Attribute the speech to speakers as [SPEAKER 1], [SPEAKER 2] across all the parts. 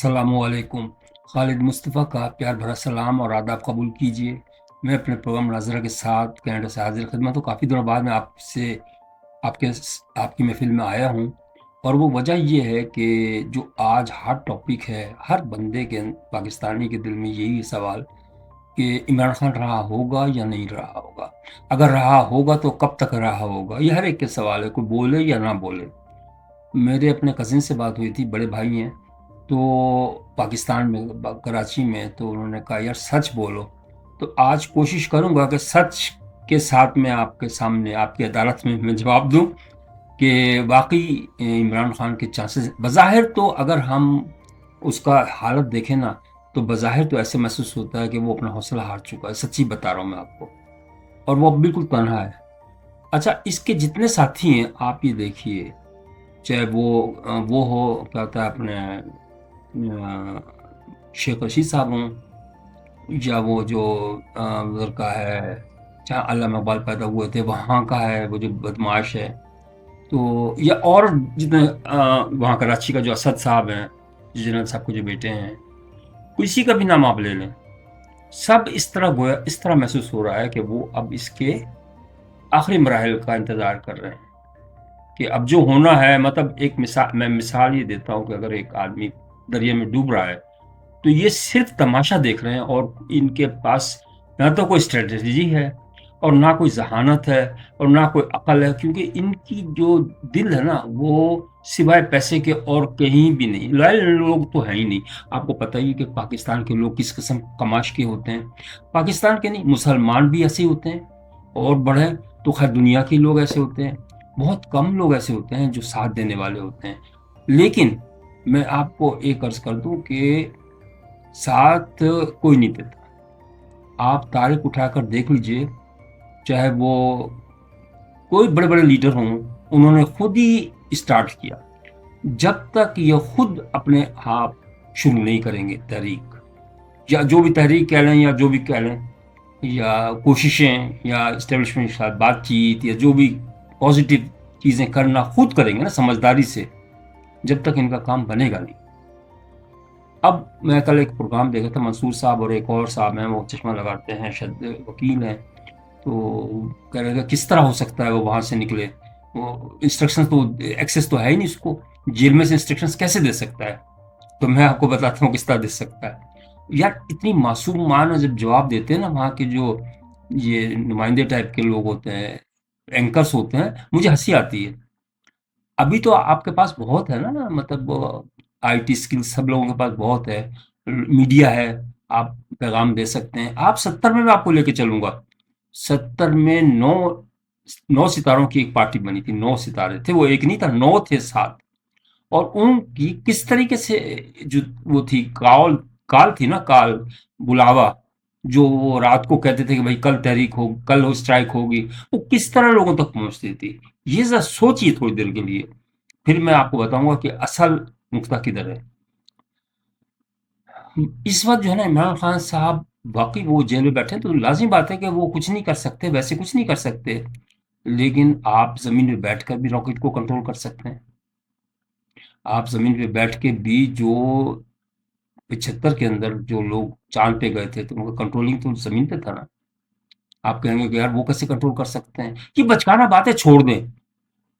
[SPEAKER 1] अस्सलामुअलैकुम। खालिद मुस्तफ़ा का प्यार भरा सलाम और आदाब कबूल कीजिए। मैं अपने प्रोग्राम नाज़रा के साथ कनाडा से हाज़िर खिदमत हूँ। काफ़ी दिनों बाद मैं आपसे आपके आपकी महफ़िल में आया हूँ, और वो वजह ये है कि जो आज हॉट टॉपिक है, हर बंदे के पाकिस्तानी के दिल में यही सवाल कि इमरान खान रहा होगा या नहीं रहा होगा? अगर रहा होगा तो कब तक रहा होगा? ये हर एक के सवाल है, कोई बोले या ना बोले। मेरे अपने कज़िन से बात हुई थी, बड़े भाई हैं, तो पाकिस्तान में कराची में, तो उन्होंने कहा यार सच बोलो। तो आज कोशिश करूंगा कि सच के साथ मैं आपके सामने आपकी अदालत में मैं जवाब दूं कि वाकई इमरान खान के चांसेस बज़ाहिर, तो अगर हम उसका हालत देखें ना, तो बज़ाहिर तो ऐसे महसूस होता है कि वो अपना हौसला हार चुका है। सच्ची बता रहा हूँ मैं आपको, और वो अब बिल्कुल तन्हा है। अच्छा, इसके जितने साथी हैं आप ये देखिए, चाहे वो हो क्या होता है अपने शेख रशीद साहब हों, या वो जो उधर का है, जहाँ अल्लामा इकबाल पैदा हुए थे वहाँ का है, वो जो बदमाश है, तो या और जितने वहाँ कराची का जो असद साहब हैं, जनरल साहब के जो बेटे हैं, किसी का भी नाम आप ले लें, सब इस तरह गोया इस तरह महसूस हो रहा है कि वो अब इसके आखिरी मराहल का इंतज़ार कर रहे हैं कि अब जो होना है। मतलब एक मैं मिसाल ये देता हूँ कि अगर एक आदमी दरिया में डूब रहा है, तो ये सिर्फ तमाशा देख रहे हैं, और इनके पास ना तो कोई स्ट्रेटजी है, और ना कोई ज़हानत है, और ना कोई अकल है, क्योंकि इनकी जो दिल है ना, वो सिवाय पैसे के और कहीं भी नहीं। लॉयल लोग तो हैं ही नहीं। आपको पता ही है कि पाकिस्तान के लोग किस किस्म कमाश के होते हैं। पाकिस्तान के नहीं, मुसलमान भी ऐसे ही होते हैं, और बढ़े तो खैर दुनिया के लोग ऐसे होते हैं। बहुत कम लोग ऐसे होते हैं जो साथ देने वाले होते हैं। लेकिन मैं आपको एक अर्ज़ कर दूं कि साथ कोई नहीं देता। आप तारीख उठाकर देख लीजिए, चाहे वो कोई बड़े बड़े लीडर हों, उन्होंने खुद ही स्टार्ट किया। जब तक ये खुद अपने आप शुरू नहीं करेंगे तहरीक, या जो भी तहरीक कह लें, या जो भी कह लें, या कोशिशें, या इस्टेब्लिशमेंट के साथ बातचीत, या जो भी पॉजिटिव चीज़ें करना खुद करेंगे ना समझदारी से, जब तक इनका काम बनेगा नहीं। अब मैं कल एक प्रोग्राम देखा था, मंसूर साहब और एक और साहब हैं, वो चश्मा लगाते हैं, शायद वकील हैं, तो कह रहे थे किस तरह हो सकता है वो वहाँ से निकले, वो इंस्ट्रक्शंस तो एक्सेस तो है ही नहीं उसको, जेल में से इंस्ट्रक्शंस कैसे दे सकता है? तो मैं आपको बताता हूँ किस तरह दे सकता है। यार इतनी मासूम मान जब जवाब देते हैं ना वहाँ के जो ये नुमाइंदे टाइप के लोग होते हैं, एंकर्स होते हैं, मुझे हंसी आती है। अभी तो आपके पास बहुत है ना, मतलब आईटी स्किल्स सब लोगों के पास बहुत है, मीडिया है, आप पैगाम दे सकते हैं। आप 70 में मैं आपको लेके चलूंगा। 70 में नौ नौ सितारों की एक पार्टी बनी थी, 9 सितारे थे, वो एक नहीं था, 9 थे साथ। और उनकी किस तरीके से जो वो थी काल काल थी ना, काल बुलावा, जो वो रात को कहते थे कि भाई कल तहरीक हो, कल हो स्ट्राइक होगी, वो किस तरह लोगों तक पहुंचती थी। ये जरा सोचिए थोड़ी देर के लिए, फिर मैं आपको बताऊंगा कि असल नुक्ता किधर है। इस वक्त जो है ना, इमरान खान साहब वाकई वो जेल में बैठे हैं, तो लाजिमी बात है कि वो कुछ नहीं कर सकते, वैसे कुछ नहीं कर सकते। लेकिन आप जमीन पे बैठकर भी रॉकेट को कंट्रोल कर सकते हैं। आप जमीन पे बैठ के भी जो 75 के अंदर जो लोग चांद पे गए थे, तो उनका कंट्रोलिंग तो जमीन पे था ना। आप कहेंगे कि यार वो कैसे कंट्रोल कर सकते हैं? ये बचकाना बातें छोड़ दें।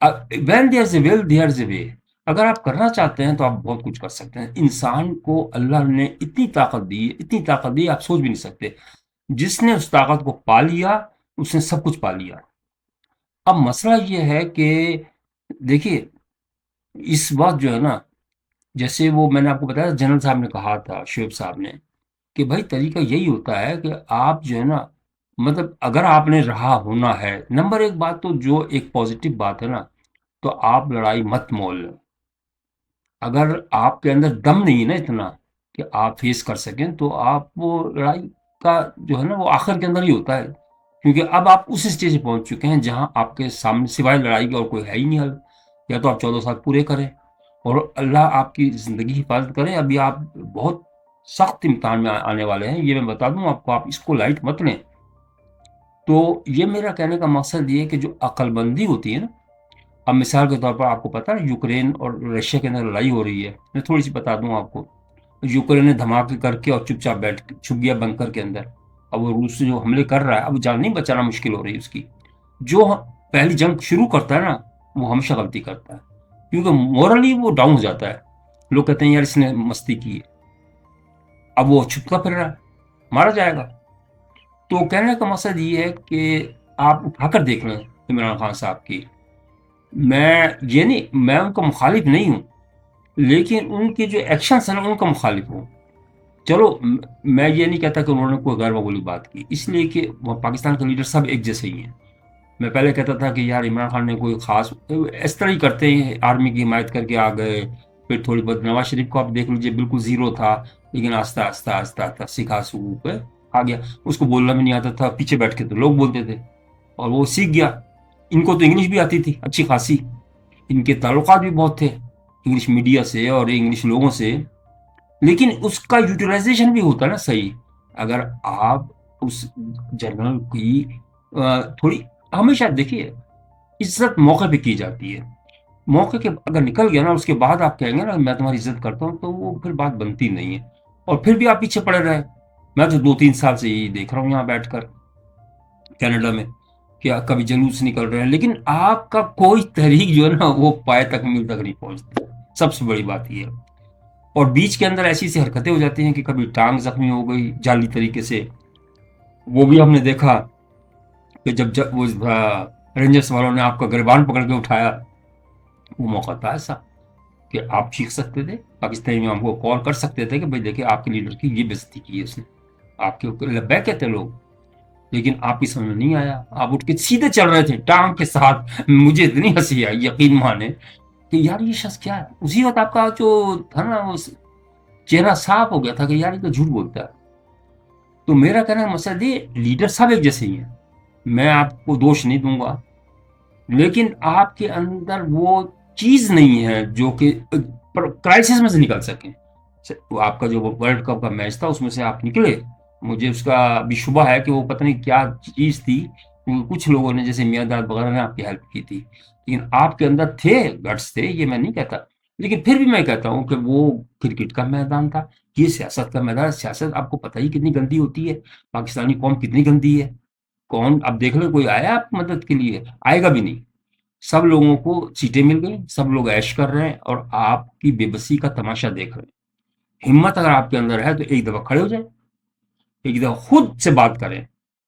[SPEAKER 1] When there is a will there is a way. अगर आप करना चाहते हैं तो आप बहुत कुछ कर सकते हैं। इंसान को अल्लाह ने इतनी ताकत दी है, इतनी ताकत दी है, आप सोच भी नहीं सकते। जिसने उस ताकत को पा लिया, उसने सब कुछ पा लिया। अब मसला ये है कि देखिए, इस वक्त जो है ना, जैसे वो मैंने आपको बताया जनरल साहब ने कहा था, शुएब साहब ने, कि भाई तरीका यही होता है कि आप जो है ना, मतलब अगर आपने रहा होना है, नंबर एक बात तो जो एक पॉजिटिव बात है ना, तो आप लड़ाई मत मोल लें। अगर आपके अंदर दम नहीं है ना इतना कि आप फेस कर सकें, तो आप वो लड़ाई का जो है ना, वो आखिर के अंदर ही होता है। क्योंकि अब आप उस स्टेज पे पहुंच चुके हैं जहां आपके सामने सिवाय लड़ाई के और कोई है ही नहीं हल। या तो आप 14 साल पूरे करें, और अल्लाह आपकी ज़िंदगी हिफाजत करे। अभी आप बहुत सख्त इम्तिहान में आने वाले हैं, ये मैं बता दूं आपको, आप इसको लाइट मत लें। तो ये मेरा कहने का मकसद ये है कि जो अक्लमंदी होती है ना, अब मिसाल के तौर पर आपको पता है यूक्रेन और रशिया के अंदर लड़ाई हो रही है, मैं थोड़ी सी बता दूं आपको। यूक्रेन ने धमाके करके और चुपचाप बैठ के छुप गया बंकर के अंदर। अब वो रूस से जो हमले कर रहा है, अब जान नहीं बचाना मुश्किल हो रही है उसकी। जो पहली जंग शुरू करता है ना, वो हमेशा गलती करता है, क्योंकि मोरली वो डाउन हो जाता है। लोग कहते हैं यार इसने मस्ती की है, अब वो छुपता फिर रहा है, मारा जाएगा। तो कहने का मकसद ये है कि आप उठाकर देख लें इमरान खान साहब की। मैं उनका मुखालिफ नहीं हूँ, लेकिन उनके जो एक्शंस है ना उनका मुखालिफ हूँ। चलो मैं ये नहीं कहता कि उन्होंने कोई गैर मामूली बात की, इसलिए कि पाकिस्तान के लीडर सब एक जैसे ही हैं। मैं पहले कहता था कि यार इमरान खान ने कोई खास इस तरह ही करते हैं, आर्मी की हिमायत करके आ गए, फिर थोड़ी बहुत नवाज शरीफ को आप देख लीजिए, बिल्कुल जीरो था, लेकिन आस्ता आस्ता आस्ता आस्ता सिखा सूख पे आ गया। उसको बोलना भी नहीं आता था, पीछे बैठ के तो लोग बोलते थे और वो सीख गया। इनको तो इंग्लिश भी आती थी अच्छी खासी, इनके ताल्लुकात भी बहुत थे इंग्लिश मीडिया से और इंग्लिश लोगों से, लेकिन उसका यूटिलाइजेशन भी होता है ना सही। अगर आप उस जनरल की थोड़ी, हमेशा देखिए इज्जत मौके पे की जाती है, मौके के अगर निकल गया ना उसके बाद आप कहेंगे ना मैं तुम्हारी इज्जत करता हूँ, तो वो फिर बात बनती नहीं है। और फिर भी आप पीछे पड़े रहे। मैं तो 2-3 साल से यही देख रहा हूँ यहाँ बैठकर कनाडा में, क्या कभी जुलूस निकल रहे हैं, लेकिन आपका कोई तहरीक जो है ना वो पाए तक मील तक नहीं पहुंचती। सबसे बड़ी बात ये है। और बीच के अंदर ऐसी ऐसी हरकतें हो जाती हैं कि कभी टांग जख्मी हो गई जाली तरीके से, वो भी हमने देखा कि जब वो रेंजर्स वालों ने आपका गिरबान पकड़ के उठाया, वो मौका था ऐसा कि आप चीख सकते थे, पाकिस्तानी में हमको कॉल कर सकते थे कि भाई देखिए आपके लीडर की ये बेइज्जती की है उसने, आपके ऊपर लब्बैक कहते लोग। लेकिन आपकी समझ में नहीं आया, आप उठ के सीधे चल रहे थे टांग के साथ। मुझे इतनी हंसी आई यकीन माने कि यार ये शख्स क्या है। उसी वक्त आपका जो था ना वो चेहरा साफ हो गया था कि यार ये तो झूठ बोलता है। तो मेरा कहना है मकसद ये, लीडर सब एक जैसे ही हैं, मैं आपको दोष नहीं दूंगा, लेकिन आपके अंदर वो चीज नहीं है जो कि क्राइसिस में से निकल सके। वो आपका जो वर्ल्ड कप का मैच था उसमें से आप निकले, मुझे उसका भी शुबा है कि वो पता नहीं क्या चीज थी, क्योंकि कुछ लोगों ने जैसे मियाँदाद वगैरह ने आपकी हेल्प की थी, लेकिन आपके अंदर थे गट्स थे, ये मैं नहीं कहता। लेकिन फिर भी मैं कहता हूँ कि वो क्रिकेट का मैदान था, ये सियासत का मैदान। सियासत आपको पता ही कितनी गंदी होती है, पाकिस्तानी कौम कितनी गंदी है। कौन अब देख लो, कोई आया आप मदद के लिए? आएगा भी नहीं। सब लोगों को सीटें मिल गई, सब लोग ऐश कर रहे हैं और आपकी बेबसी का तमाशा देख रहे हैं। हिम्मत अगर आपके अंदर है तो एक दफा खड़े हो जाए, एक दफा खुद से बात करें।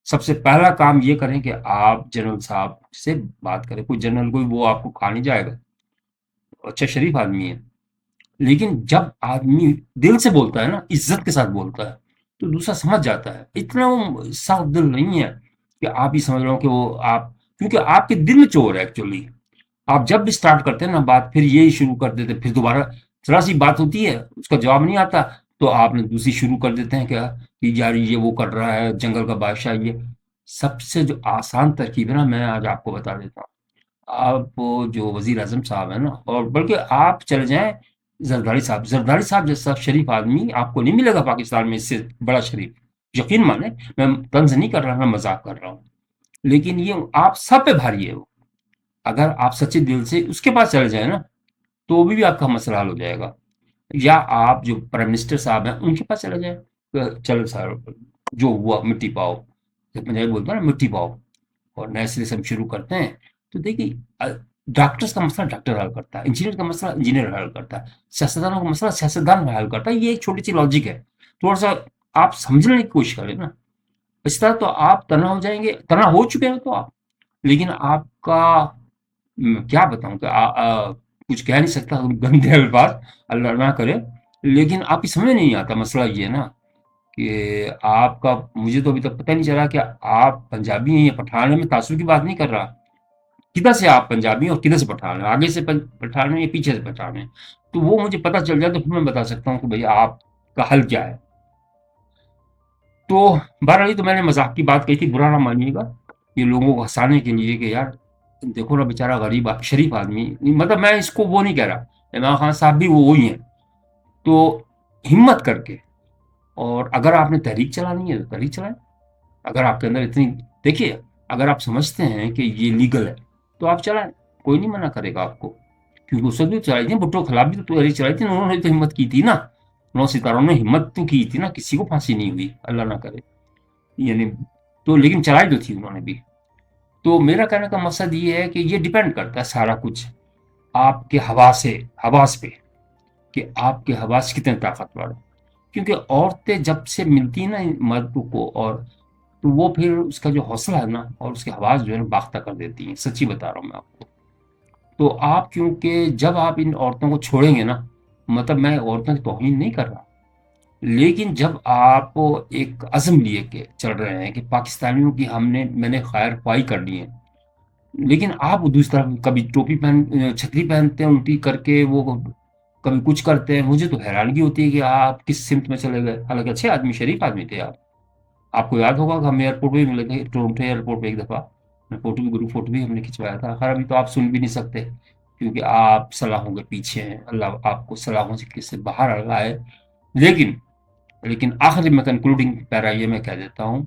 [SPEAKER 1] सबसे पहला काम ये करें कि आप जनरल साहब से बात करें। कोई जनरल कोई वो आपको खा नहीं जाएगा, अच्छा शरीफ आदमी है, लेकिन जब आदमी दिल से बोलता है ना, इज्जत के साथ बोलता है, तो दूसरा समझ जाता है। इतना वो साफ दिल नहीं है कि आप ही समझ रहे हो कि वो आप, क्योंकि आपके दिल में चोर है एक्चुअली। आप जब भी स्टार्ट करते हैं ना बात, फिर यही शुरू कर देते, फिर दोबारा जरा सी बात होती है उसका जवाब नहीं आता, तो आपने दूसरी शुरू कर देते हैं क्या कि यार ये वो कर रहा है जंगल का बादशाह ये। सबसे जो आसान तरकीब है ना, मैं आज आपको बता देता हूँ। आप वो जो वजीर आजम साहब है ना, और बल्कि आप चले जाएं जरदारी साहब, जरदारी साहब जैसा शरीफ आदमी आपको नहीं मिलेगा पाकिस्तान में इससे बड़ा शरीफ। यकीन माने, मैं तंज नहीं कर रहा, मैं मजाक कर रहा हूँ, लेकिन ये आप सब पे भारी है वो। अगर आप सच्चे दिल से उसके पास चले जाए ना, तो भी आपका मसला हल हो जाएगा। या आप जो प्राइम मिनिस्टर साहब हैं उनके पास चले जाए, चलो सर जो हुआ मिट्टी पाओ, जब मैं बोलता हूँ ना मिट्टी पाओ, और नए सिरे से हम शुरू करते हैं। तो देखिए डॉक्टर्स का मसला डॉक्टर हल करता है, इंजीनियर का मसला इंजीनियर हल करता है, सियासतदानों का मसला सियासतदान हल करता है। ये एक छोटी सी लॉजिक है, थोड़ा सा आप समझने की कोशिश करें ना, इस तरह तो आप तना हो जाएंगे, तना हो चुके हैं तो आप। लेकिन आपका क्या बताऊँ कि कुछ कह नहीं सकता, गंदे अल्फाज, अल्लाह ना करे। लेकिन आपकी समझ में नहीं आता, मसला ये है ना कि आपका, मुझे तो अभी तक पता नहीं चला कि आप पंजाबी हैं या पठान हैं। मैं तासुब की बात नहीं कर रहा, किधर से आप पंजाबी हैं और किधर से पठान हैं, आगे से पठान हैं या पीछे से पठान हैं। तो वो मुझे पता चल जाए तो फिर मैं बता सकता हूँ कि भैया आपका हल क्या है। तो बहरहाल ये तो मैंने मजाक की बात कही थी, बुरा ना मानिएगा, ये लोगों को हंसाने के लिए कि यार देखो ना बेचारा गरीब शरीफ आदमी, मतलब मैं इसको वो नहीं कह रहा, इमरान खान साहब भी वो वही हैं। तो हिम्मत करके, और अगर आपने तहरीक चलानी है तो तहरीक चलाएं। अगर आपके अंदर इतनी, देखिए अगर आप समझते हैं कि ये लीगल है तो आप चलाएं, कोई नहीं मना करेगा आपको। क्योंकि उस वक्त भी चलाई थी, भुट्टो के खिलाफ भी तो तहरीक चलाई थी, उन्होंने तो हिम्मत की थी ना। 9 सितारों ने हिम्मत तो की थी ना, किसी को फांसी नहीं हुई, अल्लाह ना करे। यानी तो लेकिन चलाई तो थी उन्होंने भी। तो मेरा कहने का मकसद ये है कि ये डिपेंड करता है सारा कुछ आपके हवास पे, कि आपके हवास कितने ताकतवर हैं। क्योंकि औरतें जब से मिलती हैं ना मर्द को, और तो वो फिर उसका जो हौसला है ना और उसके हवास जो है ना बाख्ता कर देती हैं, सच्ची बता रहा हूँ मैं आपको। तो आप क्योंकि जब आप इन औरतों को छोड़ेंगे ना, मतलब मैं औरतों की तौहीन नहीं कर रहा, लेकिन जब आप एक अज़्म लिए के चल रहे हैं कि पाकिस्तानियों की मैंने खैर ख्वाही करनी है, लेकिन आप दूसरी तरफ कभी टोपी छतरी पहनते हैं उल्टी करके, वो कभी कुछ करते हैं। मुझे तो हैरानगी होती है कि आप किस सिमत में चले गए। हालांकि अच्छे आदमी, शरीफ आदमी थे आप। आपको याद होगा कि हम एयरपोर्ट पे भी मिले थे, टोरंटो एयरपोर्ट पे एक दफ़ा। फोटो भी, ग्रुप फोटो भी हमने खिंचवाया था। खैर अभी तो आप सुन भी नहीं सकते, क्योंकि आप सलाहों के पीछे हैं। अल्लाह आपको सलाहों से बाहर लाए। लेकिन लेकिन आखिर में कंक्लूडिंग पैरा ये मैं कह देता हूँ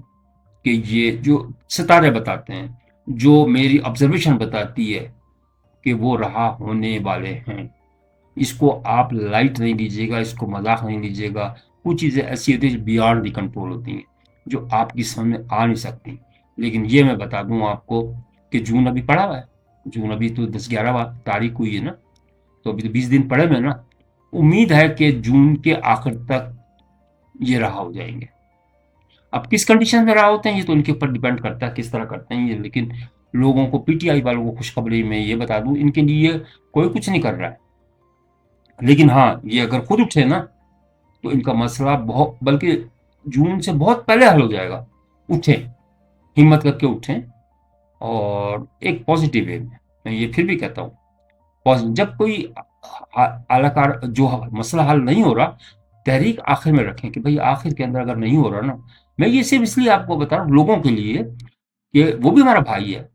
[SPEAKER 1] कि ये जो सितारे बताते हैं, जो मेरी ऑब्जर्वेशन बताती है कि वो रहा होने वाले हैं। इसको आप लाइट नहीं लीजिएगा, इसको मजाक नहीं लीजिएगा। कुछ चीज़ें ऐसी होती हैं जो बियॉन्ड दी कंट्रोल होती हैं, जो आपकी समझ में आ नहीं सकती। लेकिन ये मैं बता दूं आपको कि जून अभी पड़ा हुआ है। जून अभी तो 10-11 तारीख हुई है ना, तो अभी तो 20 दिन पड़े हुए हैं ना। उम्मीद है कि जून के आखिर तक ये रहा हो जाएंगे। अब किस कंडीशन में रहा होते हैं ये तो उनके ऊपर डिपेंड करता है किस तरह करते हैं ये। लेकिन लोगों को, पीटीआई वालों को खुशखबरी में ये बता दूं, इनके लिए कोई कुछ नहीं कर रहा है। लेकिन हाँ, ये अगर खुद उठे ना तो इनका मसला बहुत, बल्कि जून से बहुत पहले हल हो जाएगा। उठें, हिम्मत करके उठें, और एक पॉजिटिव वे में। मैं ये फिर भी कहता हूँ, जब कोई आलाकार जो मसला हल नहीं हो रहा, तहरीक आखिर में रखें कि भाई आखिर के अंदर अगर नहीं हो रहा ना। मैं ये सिर्फ इसलिए आपको बता रहा हूँ लोगों के लिए कि वो भी हमारा भाई है।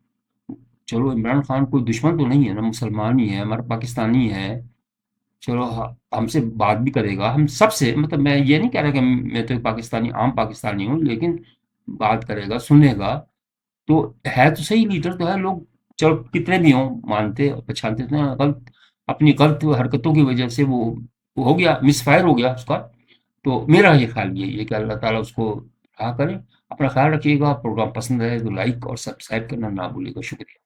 [SPEAKER 1] चलो इमरान खान कोई दुश्मन तो नहीं है ना, मुसलमान ही है, हमारा पाकिस्तानी है। चलो हमसे बात भी करेगा, हम सबसे, मतलब मैं ये नहीं कह रहा कि मैं तो एक पाकिस्तानी, आम पाकिस्तानी हूँ, लेकिन बात करेगा, सुनेगा। तो है तो सही, लीडर तो है। लोग चलो कितने भी हों, मानते और पहचानते तो हैं, गलत अपनी गलत हरकतों की वजह से वो हो गया, मिसफायर हो गया उसका। तो मेरा ये ख्याल यही है कि अल्लाह ताला उसको रहा करे। अपना ख्याल रखिएगा। प्रोग्राम पसंद आए तो लाइक और सब्सक्राइब करना ना भूलिएगा। शुक्रिया।